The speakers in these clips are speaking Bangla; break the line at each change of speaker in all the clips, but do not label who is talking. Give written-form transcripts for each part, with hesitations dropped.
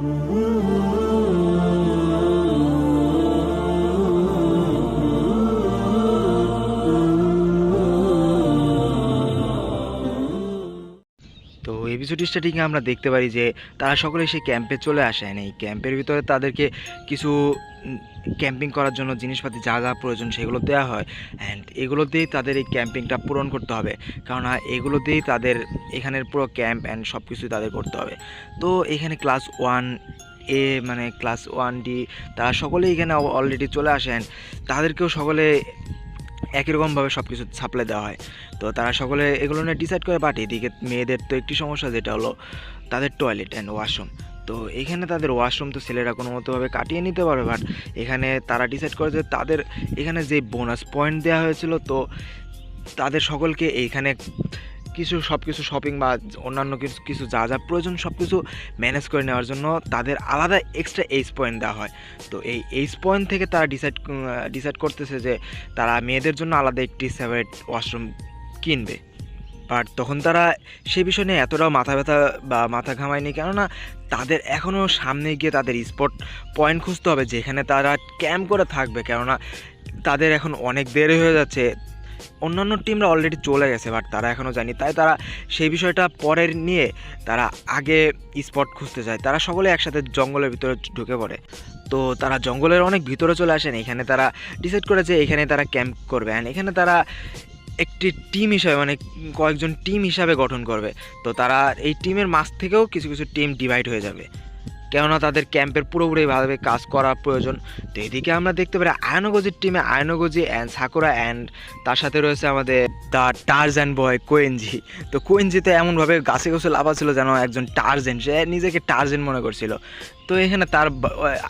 তো এপিসোড স্টার্টিংয়ে আমরা দেখতে পারি যে তারা সকলে সেই ক্যাম্পে চলে আসেন। এই ক্যাম্পের ভিতরে তাদেরকে কিছু ক্যাম্পিং করার জন্য জিনিসপাতি যা যা প্রয়োজন সেগুলো দেওয়া হয়, অ্যান্ড এগুলো দিয়েই তাদের এই ক্যাম্পিংটা পূরণ করতে হবে, কারণ এগুলো দিয়েই তাদের এখানের পুরো ক্যাম্প অ্যান্ড সব কিছুই তাদের করতে হবে। তো এখানে ক্লাস 1A মানে ক্লাস 1D তারা সকলেই এখানে অলরেডি চলে আসেন। তাদেরকেও সকলে একই রকমভাবে সব কিছু সাপ্লাই দেওয়া হয়। তো তারা সকলে এগুলো নিয়ে ডিসাইড করে, বাট এদিকে মেয়েদের তো একটি সমস্যা, যেটা হলো তাদের টয়লেট অ্যান্ড ওয়াশরুম। তো এখানে তাদের ওয়াশরুম তো ছেলেরা কোনো মতোভাবে কাটিয়ে নিতে পারবে, বাট এখানে তারা ডিসাইড করে যে তাদের এখানে যে বোনাস পয়েন্ট দেওয়া হয়েছিল, তো তাদের সকলকে এইখানে সব কিছু শপিং বা অন্যান্য কিছু যা যা প্রয়োজন সব কিছু ম্যানেজ করে নেওয়ার জন্য তাদের আলাদা এক্সট্রা এইচ পয়েন্ট দেওয়া হয়। তো এই এইচ পয়েন্ট থেকে তারা ডিসাইড করতেছে যে তারা মেয়েদের জন্য আলাদা একটি সেপারেট ওয়াশরুম কিনবে। বাট তখন তারা সেই বিষয় নিয়ে এতটাও মাথা ব্যথা বা মাথা ঘামায়নি, কেননা তাদের এখনও সামনে গিয়ে তাদের স্পট পয়েন্ট খুঁজতে হবে যেখানে তারা ক্যাম্প করে থাকবে, কেননা তাদের এখন অনেক দেরি হয়ে যাচ্ছে। অন্যান্য টিমরা অলরেডি চলে গেছে, বাট তারা এখনও যায়নি, তাই তারা সেই বিষয়টা পরের নিয়ে তারা আগে স্পট খুঁজতে যায়। তারা সকলে একসাথে জঙ্গলের ভিতরে ঢুকে পড়ে। তো তারা জঙ্গলের অনেক ভিতরে চলে আসেন। এখানে তারা ডিসাইড করে যে এখানে তারা ক্যাম্প করবে, অ্যান্ড এখানে তারা একটি টিম হিসাবে মানে কয়েকজন টিম হিসাবে গঠন করবে। তো তারা এই টিমের মাঝ থেকেও কিছু কিছু টিম ডিভাইড হয়ে যাবে, কেননা তাদের ক্যাম্পের পুরোপুরিভাবে কাজ করা প্রয়োজন। তো এদিকে আমরা দেখতে পারি আয়নগজির টিমে আয়নগজি অ্যান্ড সাকুরা, অ্যান্ড তার সাথে রয়েছে আমাদের দ্য টার্জান বয় কোয়েনজি। তো কোয়েনজিতে এমনভাবে গাছে গাছে লাফা ছিল যেন একজন টার্জেন, সে নিজেকে টার্জেন মনে করছিল। তো এখানে তার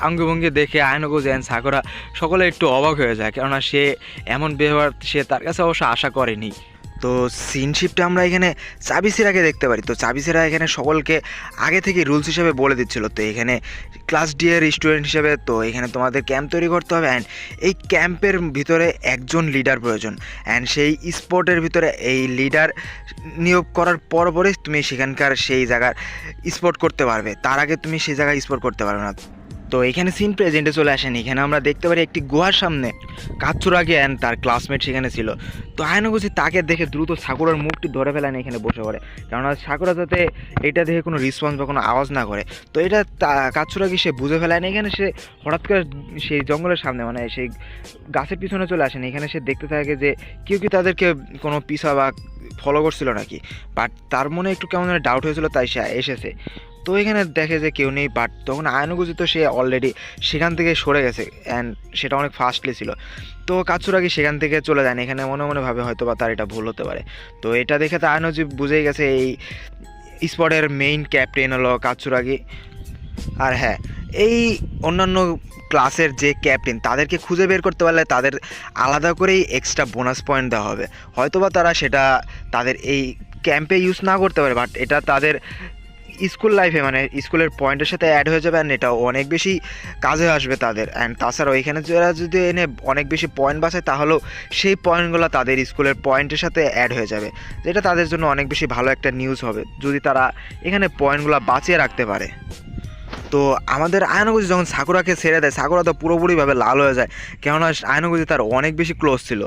অঙ্গভঙ্গি দেখে আয়নগজি অ্যান্ড সাকুরা সকলে একটু অবাক হয়ে যায়, কেননা সে এমন ব্যবহার সে তার কাছে অবশ্য আশা করেনি। তো সিনশিপটা আমরা এখানে চাবিসেরাকে দেখতে পারি। তো চাবিসেরা এখানে সকলকে আগে থেকে রুলস হিসেবে বলে দিচ্ছিল। তো এখানে ক্লাস ডি এর স্টুডেন্ট হিসেবে তো এখানে তোমাদের ক্যাম্প তৈরি করতে হবে, অ্যান্ড এই ক্যাম্পের ভিতরে একজন লিডার প্রয়োজন, অ্যান্ড সেই স্পটের ভিতরে এই লিডার নিয়োগ করার পরপরই তুমি সেখানকার সেই জায়গার স্পট করতে পারবে, তার আগে তুমি সেই জায়গায় স্পট করতে পারবে না। তো এখানে সিন প্রেজেন্টে চলে আসেন। এখানে আমরা দেখতে পারি একটি গুহার সামনে কাচ্চুরাগে অ্যান্ড তার ক্লাসমেট সেখানে ছিল। তো আয়নগজি তাকে দেখে দ্রুত সাকুরার মুখটি ধরে ফেলেন এখানে বসে পড়ে, কেননা সাকুরা যাতে এটা দেখে কোনো রেসপন্স বা কোনো আওয়াজ না করে। তো এটা কাচ্চুরাগে সে বুঝে ফেলেন। এখানে সে হঠাৎ করে সেই জঙ্গলের সামনে মানে সেই গাছের পিছনে চলে আসেন। এখানে সে দেখতে থাকে যে কেউ কি তাদেরকে কোনো পিছা বা ফলো করছিল নাকি, বাট তার মনে একটু কেমন ডাউট হয়েছিল, তাই সে এসেছে। তো এখানে দেখে যে কেউ নেই, বাট তখন আয়নগজি তো সে অলরেডি সেখান থেকে সরে গেছে, অ্যান্ড সেটা অনেক ফাস্টলি ছিল। তো কাচ্চুরাগি সেখান থেকে চলে যান। এখানে মনে মনে ভাবে হয়তো বা তার এটা ভুল হতে পারে। তো এটা দেখে তো আয়নগজি বুঝেই গেছে এই স্পটের মেইন ক্যাপ্টেন হলো কাচ্চুরাগি। আর হ্যাঁ, এই অন্যান্য ক্লাসের যে ক্যাপ্টেন তাদেরকে খুঁজে বের করতে পারলে তাদের আলাদা করেই এক্সট্রা বোনাস পয়েন্ট দেওয়া হবে। হয়তোবা তারা সেটা তাদের এই ক্যাম্পে ইউজ না করতে পারে, বাট এটা তাদের স্কুল লাইফে মানে স্কুলের পয়েন্টের সাথে অ্যাড হয়ে যাবে, অ্যান্ড এটাও অনেক বেশি কাজে আসবে তাদের। অ্যান্ড তাছাড়াও এখানে যারা যদি এনে অনেক বেশি পয়েন্ট বাঁচায়, তাহলেও সেই পয়েন্টগুলো তাদের স্কুলের পয়েন্টের সাথে অ্যাড হয়ে যাবে, যেটা তাদের জন্য অনেক বেশি ভালো একটা নিউজ হবে যদি তারা এখানে পয়েন্টগুলো বাঁচিয়ে রাখতে পারে। তো আমাদের আয়নগজি যখন সাকুরাকে ছেড়ে দেয়, সাকুরা তো পুরোপুরিভাবে লাল হয়ে যায়, কেননা আয়নগজি তার অনেক বেশি ক্লোজ ছিল।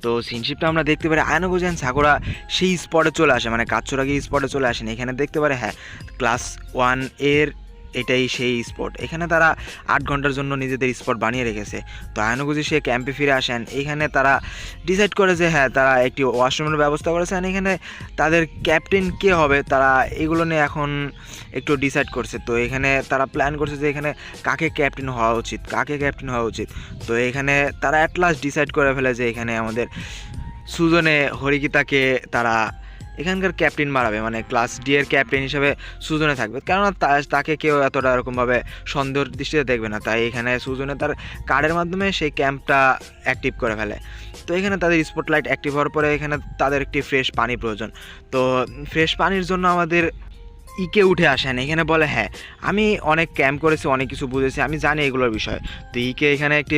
তো সিনশিপটা আমরা দেখতে পারি আয়নগজি অ্যান্ড সাকুরা সেই স্পটে চলে আসে, মানে কাচ্চুরাগি স্পটে চলে আসেন। এখানে দেখতে পারে হ্যাঁ, ক্লাস 1 এর এটাই সেই স্পট। এখানে তারা 8 ঘন্টার জন্য নিজেদের স্পট বানিয়ে রেখেছে। তো আয়নগজি সে ক্যাম্পে ফিরে আসেন। এখানে তারা ডিসাইড করে যে হ্যাঁ, তারা একটি ওয়াশরুমের ব্যবস্থা করেছেন। এখানে তাদের ক্যাপ্টেন কে হবে তারা এগুলো নিয়ে এখন একটু ডিসাইড করছে। তো এখানে তারা প্ল্যান করছে যে এখানে কাকে ক্যাপ্টেন হওয়া উচিত। তো এখানে তারা অ্যাট লাস্ট ডিসাইড করে ফেলে যে এখানে আমাদের সুজনে হরিকিতাকে তারা এখানকার ক্যাপ্টেন বানাবে, মানে ক্লাস ডি এর ক্যাপ্টেন হিসেবে সুজনে থাকবে, কেননা তাকে কেউ এতটা এরকমভাবে সন্দেহের দৃষ্টিতে দেখবে না। তাই এখানে সুজনে তার কার্ডের মাধ্যমে সেই ক্যাম্পটা অ্যাক্টিভ করে ফেলে। তো এখানে তাদের স্পটলাইট অ্যাক্টিভ হওয়ার পরে এখানে তাদের একটি ফ্রেশ পানি প্রয়োজন। তো ফ্রেশ পানির জন্য আমাদের ইকে উঠে আসেন এখানে বলে হ্যাঁ আমি অনেক ক্যাম্প করেছি, অনেক কিছু বুঝেছি, আমি জানি এগুলোর বিষয়। তো ইকে এখানে একটি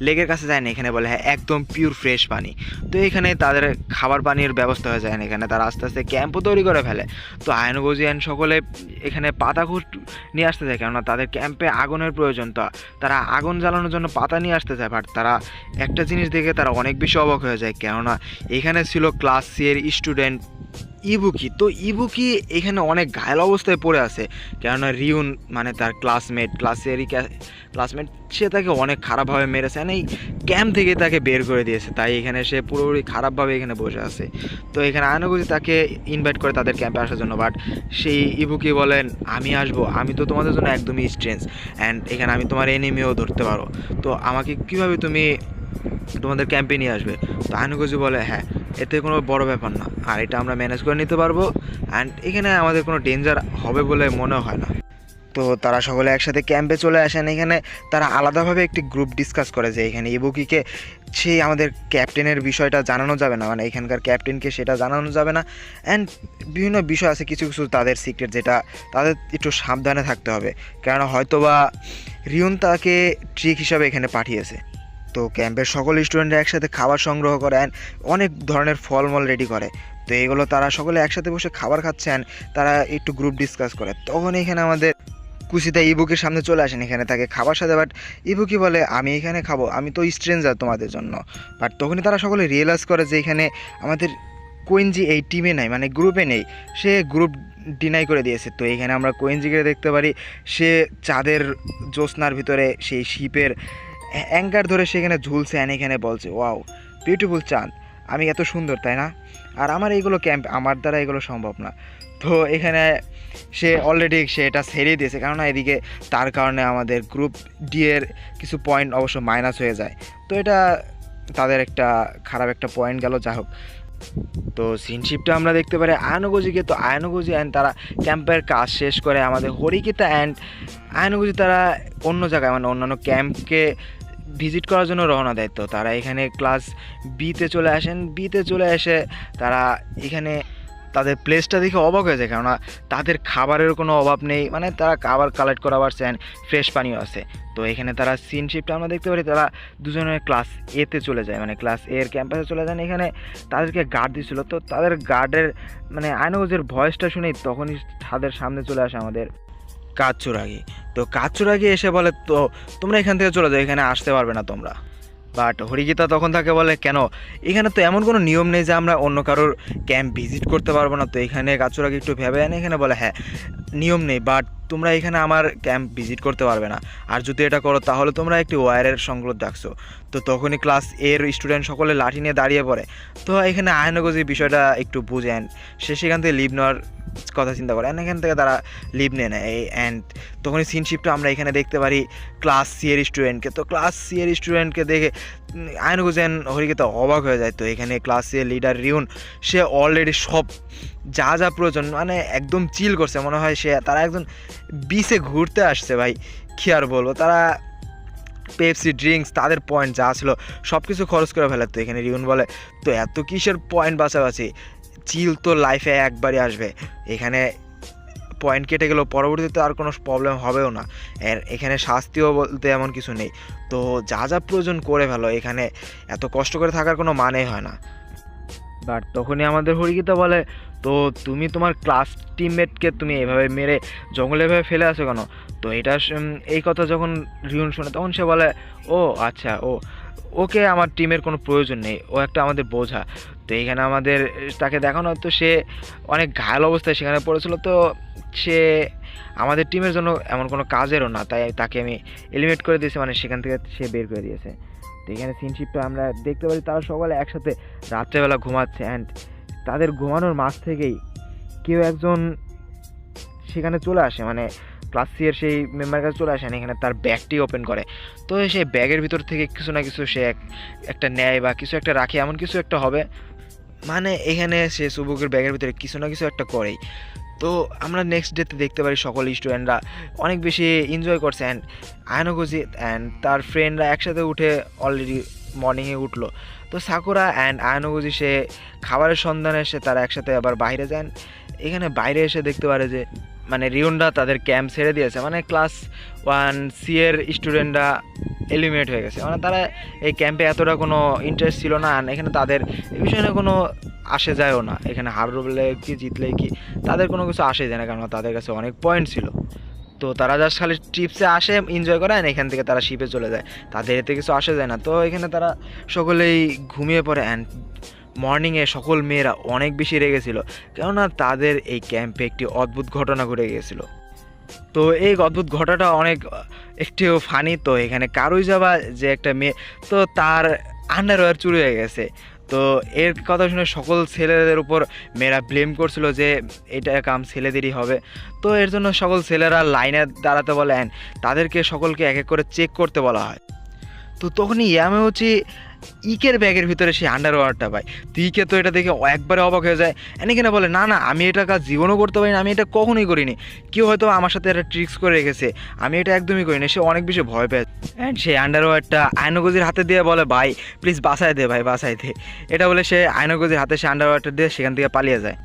লেকের কাছে যায় না, এখানে বলে হ্যাঁ একদম পিওর ফ্রেশ পানি। তো এখানে তাদের খাবার পানির ব্যবস্থা হয়ে যায় না, এখানে তারা আস্তে আস্তে ক্যাম্পও তৈরি করে ফেলে। তো আয়নগোজিয়ান সকলে এখানে পাতা খুঁট নিয়ে আসতে চায়, কেননা তাদের ক্যাম্পে আগুনের প্রয়োজন। তো তারা আগুন জ্বালানোর জন্য পাতা নিয়ে আসতে চায়, বাট তারা একটা জিনিস দেখে তারা অনেক বেশি অবাক হয়ে যায়, কেননা এখানে ছিল ক্লাস সি এর স্টুডেন্ট ইবুকি। তো ইবুকি এখানে অনেক ঘায়াল অবস্থায় পড়ে আছে, কেননা রিউন মানে তার ক্লাসেরই ক্লাসমেট, সে তাকে অনেক খারাপভাবে মেরেছে, এই ক্যাম্প থেকে তাকে বের করে দিয়েছে, তাই এখানে সে পুরোপুরি খারাপভাবে এখানে বসে আছে। তো এখানে আয়নগোজি তাকে ইনভাইট করে তাদের ক্যাম্পে আসার জন্য, বাট সেই ইবুকি বলেন আমি আসবো, আমি তো তোমাদের জন্য একদমই স্ট্রেঞ্জ, অ্যান্ড এখানে আমি তোমার এনিমিও ধরতে পারো, তো আমাকে কীভাবে তুমি তোমাদের ক্যাম্পে নিয়ে আসবে? তো আয়নগোজি বলে হ্যাঁ এতে কোনো বড় ব্যাপার না, আর এটা আমরা ম্যানেজ করে নিতে পারবো, অ্যান্ড এখানে আমাদের কোনো ডেঞ্জার হবে বলে মনে হয় না। তো তারা সকলে একসাথে ক্যাম্পে চলে আসেন। এখানে তারা আলাদাভাবে একটি গ্রুপ ডিসকাস করে যে এখানে ইবুকিকে সেই আমাদের ক্যাপ্টেনের বিষয়টা জানানো যাবে না, মানে এখানকার ক্যাপ্টেনকে সেটা জানানো যাবে না, অ্যান্ড বিভিন্ন বিষয় আছে কিছু কিছু তাদের সিক্রেট, যেটা তাদের একটু সাবধানে থাকতে হবে, কেননা হয়তোবা রিউন তাকে ট্রিক হিসাবে এখানে পাঠিয়েছে। তো ক্যাম্পের সকল স্টুডেন্টরা একসাথে খাবার সংগ্রহ করে অ্যান্ড অনেক ধরনের ফলমূল রেডি করে। তো এগুলো তারা সকলে একসাথে বসে খাবার খাচ্ছেন, তারা একটু গ্রুপ ডিসকাস করে। তখন এখানে আমাদের কুশিতা ইবুকির সামনে চলে আসেন এখানে তাকে খাবার সাথে, বাট ইবুকি বলে আমি এখানে খাবো, আমি তো স্ট্রেঞ্জার তোমাদের জন্য। বাট তখনই তারা সকলে রিয়েলাইজ করে যে এখানে আমাদের কোয়েনজি এই টিমে নাই, মানে গ্রুপে নেই, সে গ্রুপ ডিনাই করে দিয়েছে। তো এখানে আমরা কোয়েনজিকে দেখতে পারি, সে চাঁদের জ্যোৎস্নার ভিতরে সেই শিপের অ্যাঙ্কার ধরে সেখানে ঝুলছে, অ্যান্ড এখানে বলছে ওয়াও বিউটিফুল চাঁদ, আমি এত সুন্দর তাই না, আর আমার এইগুলো ক্যাম্প আমার দ্বারা এগুলো সম্ভব না। তো এখানে সে অলরেডি সে এটা ছেড়েই দিয়েছে, কেননা এদিকে তার কারণে আমাদের গ্রুপ ডি এর কিছু পয়েন্ট অবশ্য মাইনাস হয়ে যায়। তো এটা তাদের একটা খারাপ একটা পয়েন্ট গেল, যা হোক। তো সিনশিপটা আমরা দেখতে পারি আয়নগোজিকে। তো আয়নগোজি অ্যান্ড তারা ক্যাম্পের কাজ শেষ করে আমাদের হরিকিতা অ্যান্ড আয়নগোজি তারা অন্য জায়গায় মানে অন্যান্য ক্যাম্পকে ভিজিট করার জন্য রওনা দেয়। তো তারা এখানে ক্লাস বিতে চলে আসেন। বিতে চলে এসে তারা এখানে তাদের প্লেসটা দেখে অবাক হয়ে যায়, কেননা তাদের খাবারের কোনো অভাব নেই, মানে তারা খাবার কালেক্ট করা পারছেন, ফ্রেশ পানিও আছে। তো এখানে তারা সিন শিফটে আমরা দেখতে পারি তারা দুজনের ক্লাস এতে চলে যায়, মানে ক্লাস এ এর ক্যাম্পাসে চলে যান। এখানে তাদেরকে গার্ড দিয়েছিল, তো তাদের গার্ডের মানে আয়নগোজের ভয়েসটা শুনেই তখনই তাদের সামনে চলে আসে আমাদের কাচ্চুরাগি। তো কাচ্চুরাগি এসে বলে তো তোমরা এখান থেকে চলে যাও, এখানে আসতে পারবে না তোমরা। বাট হরিগীতা তখন তাকে বলে কেন, এখানে তো এমন কোনো নিয়ম নেই যে আমরা অন্য কারোর ক্যাম্প ভিজিট করতে পারবো না। তো এখানে কাচ্চুরাগি একটু ভেবে আনে, এখানে বলে হ্যাঁ নিয়ম নেই, বাট তোমরা এখানে আমার ক্যাম্প ভিজিট করতে পারবে না, আর যদি এটা করো তাহলে তোমরা একটি ওয়্যারের সংকট ডাকছো। তো তখনই ক্লাস এর স্টুডেন্ট সকলে লাঠি নিয়ে দাঁড়িয়ে পড়ে। তো এখানে আয়নগোজি বিষয়টা একটু বুঝেন, সে সেখান থেকে লিভ নেওয়ার কথা চিন্তা করে, অ্যান্ড এখান থেকে তারা লিভ নিয়ে নেয়। অ্যান্ড তখনই সিনশিপটা আমরা এখানে দেখতে পারি ক্লাস সি এর স্টুডেন্টকে। তো ক্লাস সি এর স্টুডেন্টকে দেখে আয়নগোজেন হরিকে অবাক হয়ে যায়। তো এখানে ক্লাস সি এর লিডার রিউন, সে অলরেডি সব যা যা প্রয়োজন মানে একদম চিল করছে, মনে হয় সে তারা একজন বিচে ঘুরতে আসছে। ভাই কী আর বলবো, তারা পেপসি ড্রিঙ্কস তাদের পয়েন্ট যা ছিল সব কিছু খরচ করে ফেলে। তো এখানে রিউন বলে তো এত কিসের পয়েন্ট বাঁচাবাছি, চিল তো লাইফে একবারই আসবে, এখানে পয়েন্ট কেটে গেলেও পরবর্তীতে আর কোনো প্রবলেম হবেও না, এখানে শাস্তিও বলতে এমন কিছু নেই। তো যা যা প্রয়োজন করে ফেলো, এখানে এত কষ্ট করে থাকার কোনো মানেই হয় না। বাট তখনই আমাদের হরিগীতা বলে তো তুমি তোমার ক্লাস টিমমেটকে তুমি এভাবে মেরে জঙ্গলে এভাবে ফেলে আসো কেন? তো এটা এই কথা যখন রিউন শোনে তখন সে বলে ও আচ্ছা, ওকে আমার টিমের কোনো প্রয়োজন নেই, ও একটা আমাদের বোঝা। তো এইখানে আমাদের তাকে দেখানো হয়তো সে অনেক ঘায়াল অবস্থায় সেখানে পড়েছিল, তো সে আমাদের টিমের জন্য এমন কোনো কাজেরও না, তাই তাকে আমি এলিমিনেট করে দিয়েছি, মানে সেখান থেকে সে বের করে দিয়েছে। তো এখানে সিনশিপটা আমরা দেখতে পারি তারা সকলে একসাথে রাত্রেবেলা ঘুমাচ্ছে, অ্যান্ড তাদের ঘুমানোর মাঝ থেকেই কেউ একজন সেখানে চলে আসে, মানে ক্লাস সি এর সেই মেম্বার কাছে চলে আসেন, এখানে তার ব্যাগটি ওপেন করে। তো সেই ব্যাগের ভিতর থেকে কিছু না কিছু সে একটা নেয় বা কিছু একটা রাখে, এমন কিছু একটা হবে, মানে এখানে সে সুবুকের ব্যাগের ভিতরে কিছু না কিছু একটা করেই। তো আমরা নেক্সট ডেতে দেখতে পারি সকল স্টুডেন্টরা অনেক বেশি এনজয় করছে, অ্যান্ড আয়নগোজি অ্যান্ড তার ফ্রেন্ডরা একসাথে উঠে অলরেডি মর্নিংয়ে উঠলো। তো সাকুরা অ্যান্ড আয়নগোজি সে খাবারের সন্ধানে এসে তারা একসাথে আবার বাইরে যান। এখানে বাইরে এসে দেখতে পারে যে মানে রিউনরা তাদের ক্যাম্প ছেড়ে দিয়েছে, মানে ক্লাস 1C এর স্টুডেন্টরা এলিমিনেট হয়ে গেছে, মানে তারা এই ক্যাম্পে এতটা কোনো ইন্টারেস্ট ছিল না। আর এখানে তাদের এই বিষয়ে কোনো আসে যায়ও না, এখানে হারলে কি জিতলে কি তাদের কোনো কিছু আসে যায় না, কারণ তাদের কাছে অনেক পয়েন্ট ছিল। তো তারা জাস্ট খালি ট্রিপসে আসে, এনজয় করে, আর এখান থেকে তারা শিপে চলে যায়, তাদের এতে কিছু আসে যায় না। তো এখানে তারা সকলেই ঘুমিয়ে পড়ে। অ্যান্ড মর্নিংয়ে সকল মেয়েরা অনেক বেশি রেগেছিল, কেননা তাদের এই ক্যাম্পে একটি অদ্ভুত ঘটনা ঘটে গিয়েছিল। তো এই অদ্ভুত ঘটনাটা অনেক একটু ফানি। তো এখানে কারুই যাবা যে একটা মেয়ে, তো তার আন্ডারওয়্যার চুরি হয়ে গেছে। তো এর কথা শুনে সকল ছেলেদের উপর মেয়েরা ব্লেম করছিল যে এটা কাম ছেলেদেরই হবে। তো এর জন্য সকল ছেলেরা লাইনে দাঁড়াতে বলেন, তাদেরকে সকলকে এক এক করে চেক করতে বলা হয়। তো তখনই ইয়ামে হচ্ছে ইকের ব্যাগের ভিতরে সেই আন্ডারওয়্যারটা পায়। তো ইকে তো এটা দেখে একবারে অবাক হয়ে যায়, এখানে বলে না না, আমি এটা কাজ জীবনও করতে পারি না, আমি এটা কখনোই করিনি, কেউ হয়তো আমার সাথে একটা ট্রিক্স করে রেখেছে, আমি এটা একদমই করিনি। সে অনেক বেশি ভয় পায়, অ্যান্ড সেই আন্ডারওয়্যারটা আয়নগজির হাতে দিয়ে বলে ভাই প্লিজ বাঁচায় দে ভাই, বাঁচায় দে। এটা বলে সে আয়নগজির হাতে সে আন্ডারওয়্যারটা দিয়ে সেখান থেকে পালিয়ে যায়।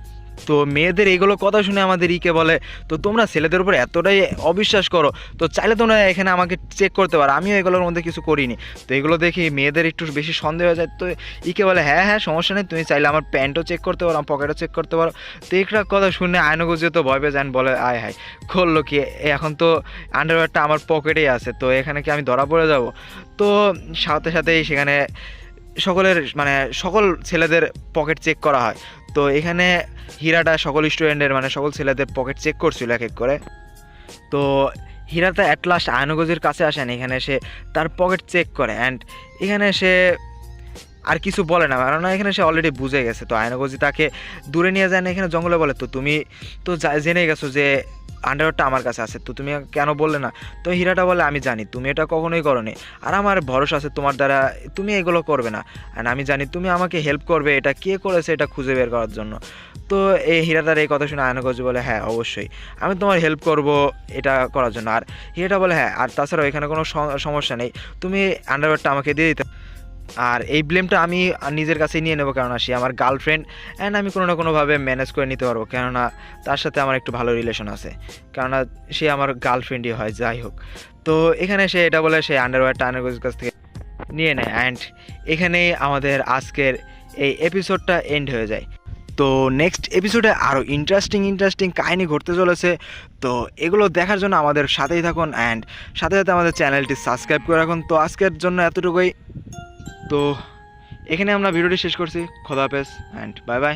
তো মেয়েদের এইগুলো কথা শুনে আমাদের ইকে বলে, তো তোমরা ছেলেদের উপর এতটাই অবিশ্বাস করো, তো চাইলে তোমরা এখানে আমাকে চেক করতে পারো, আমিও এগুলোর মধ্যে কিছু করিনি। তো এগুলো দেখি মেয়েদের একটু বেশি সন্দেহ হয়ে যায়। তো ইকে বলে হ্যাঁ হ্যাঁ সমস্যা নেই, তুমি চাইলে আমার প্যান্টও চেক করতে পারো, আমার পকেটও চেক করতে পারো। তো একটা কথা শুনে আয়নগজিও তো ভয় পেয়ে যান, বলে আয় হায় করলো কি, এখন তো আন্ডারওয়্যারটা আমার পকেটেই আছে, তো এখানে কি আমি ধরা পড়ে যাব? তো সাথে সাথেই সেখানে সকলের মানে সকল ছেলেদের পকেট চেক করা হয়। তো এখানে হীরাটা সকল স্টুডেন্টের মানে সকল ছেলেদের পকেট চেক করছিল এক এক করে। তো হীরাটা অ্যাট লাস্ট আয়নগজির কাছে আসেন, এখানে সে তার পকেট চেক করে। অ্যান্ড এখানে সে আর কিছু বলে না, কেননা এখানে সে অলরেডি বুঝে গেছে। তো আয়নগজি তাকে দূরে নিয়ে যায় না, এখানে জঙ্গলে বলে, তো তুমি তো জেনে গেছো যে আন্ডারওয়্যারটা আমার কাছে আছে, তো তুমি কেন বললে না? তো হীরাটা বলে আমি জানি তুমি এটা কখনোই করোনি, আর আমার ভরসা আছে তোমার দ্বারা তুমি এগুলো করবে না, অ্যান্ড আমি জানি তুমি আমাকে হেল্প করবে এটা কে করেছে এটা খুঁজে বের করার জন্য। তো এই হীরাটার এই কথা শুনে আয়নগজি বলে হ্যাঁ অবশ্যই আমি তোমার হেল্প করব এটা করার জন্য। আর হীরাটা বলে হ্যাঁ, আর তাছাড়াও এখানে কোনো সমস্যা নেই, তুমি আন্ডারওয়্যারটা আমাকে দিয়ে দিতে, আর এই ব্লেমটা আমি নিজের কাছে নিয়ে নেবো, কেননা সে আমার গার্লফ্রেন্ড, অ্যান্ড আমি কোনো না কোনোভাবে ম্যানেজ করে নিতে পারবো, কেননা তার সাথে আমার একটু ভালো রিলেশন আছে, কেননা সে আমার গার্লফ্রেন্ডই হয় যাই হোক। তো এখানে সে এটা বলে সে আন্ডারওয়্যারটা আয়নগজির কাছ থেকে নিয়ে নেয়। অ্যান্ড এখানেই আমাদের আজকের এই এপিসোডটা এন্ড হয়ে যায়। তো নেক্সট এপিসোডে আরও ইন্টারেস্টিং কাহিনী ঘটতে চলেছে। তো এগুলো দেখার জন্য আমাদের সাথেই থাকুন, অ্যান্ড সাথে সাথে আমাদের চ্যানেলটি সাবস্ক্রাইব করে রাখুন। তো আজকের জন্য এতটুকুই। তো এখানে আমরা ভিডিওটি শেষ করছি। খোদা হাফেজ অ্যান্ড বাই বাই।